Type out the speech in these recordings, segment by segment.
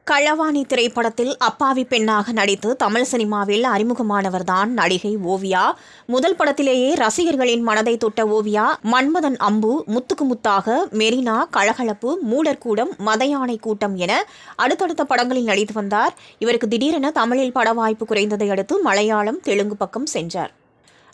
களவாணி திரைப்படத்தில் அப்பாவி பெண்ணாக நடித்து தமிழ் சினிமாவில் அறிமுகமானவர்தான் நடிகை ஓவியா. முதல் படத்திலேயே ரசிகர்களின் மனதை தொட்ட ஓவியா மன்மதன் அம்பு, முத்துக்கு முத்தாக, மெரினா, கலகலப்பு, மூடர்கூடம், மதயானை கூட்டம் என அடுத்தடுத்த படங்களில் நடித்து வந்தார். இவருக்கு திடீரென தமிழில் பட வாய்ப்பு குறைந்ததை அடுத்து மலையாளம், தெலுங்கு பக்கம் சென்றார்.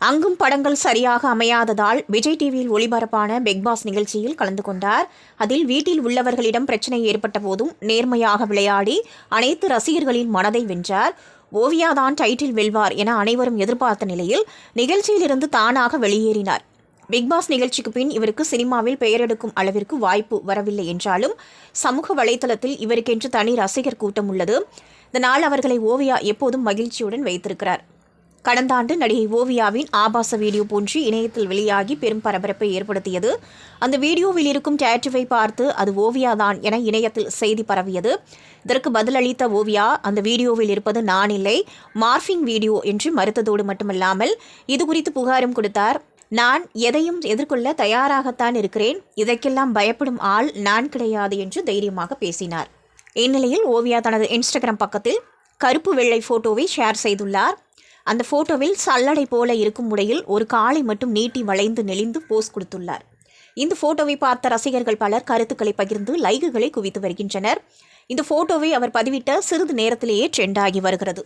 அங்கும் படங்கள் சரியாக அமையாததால் விஜய் டிவியில் ஒளிபரப்பான பிக்பாஸ் நிகழ்ச்சியில் கலந்து கொண்டார். அதில் வீட்டில் உள்ளவர்களிடம் பிரச்சனை ஏற்பட்ட போதும் நேர்மையாக விளையாடி அனைத்து ரசிகர்களின் மனதை வென்றார். ஓவியாதான் டைட்டில் வெல்வார் என அனைவரும் எதிர்பார்த்த நிலையில் நிகழ்ச்சியிலிருந்து தானாக வெளியேறினார். பிக்பாஸ் நிகழ்ச்சிக்கு பின் இவருக்கு சினிமாவில் பெயரெடுக்கும் அளவிற்கு வாய்ப்பு வரவில்லை என்றாலும் சமூக வலைதளத்தில் இவருக்கென்று தனி ரசிகர் கூட்டம் உள்ளது. இதனால் அவர்களை ஓவியா எப்போதும் மகிழ்ச்சியுடன் வைத்திருக்கிறார். கடந்த ஆண்டு நடிகை ஓவியாவின் ஆபாச வீடியோ போன்று இணையத்தில் வெளியாகி பெரும் பரபரப்பை ஏற்படுத்தியது. அந்த வீடியோவில் இருக்கும் டேட்டுவை பார்த்து அது ஓவியாதான் என இணையத்தில் செய்தி பரவியது. இதற்கு பதிலளித்த ஓவியா, அந்த வீடியோவில் இருப்பது நான் இல்லை, மார்பிங் வீடியோ என்று மறுத்ததோடு மட்டுமல்லாமல் இதுகுறித்து புகாரும் கொடுத்தார். நான் எதையும் எதிர்கொள்ள தயாராகத்தான் இருக்கிறேன், இதற்கெல்லாம் பயப்படும் ஆள் நான் கிடையாது என்று தைரியமாக பேசினார். இந்நிலையில் ஓவியா தனது இன்ஸ்டாகிராம் பக்கத்தில் கருப்பு வெள்ளை போட்டோவை ஷேர் செய்துள்ளார். அந்த போட்டோவில் சல்லடை போல இருக்கும் முறையில் ஒரு காலை மட்டும் நீட்டி வளைந்து நெளிந்து போஸ் கொடுத்துள்ளார். இந்த போட்டோவை பார்த்த ரசிகர்கள் பலர் கருத்துக்களை பகிர்ந்து லைக்குகளை குவித்து வருகின்றனர். இந்த போட்டோவை அவர் பதிவிட்ட சிறிது நேரத்திலேயே ட்ரெண்ட் ஆகி வருகிறது.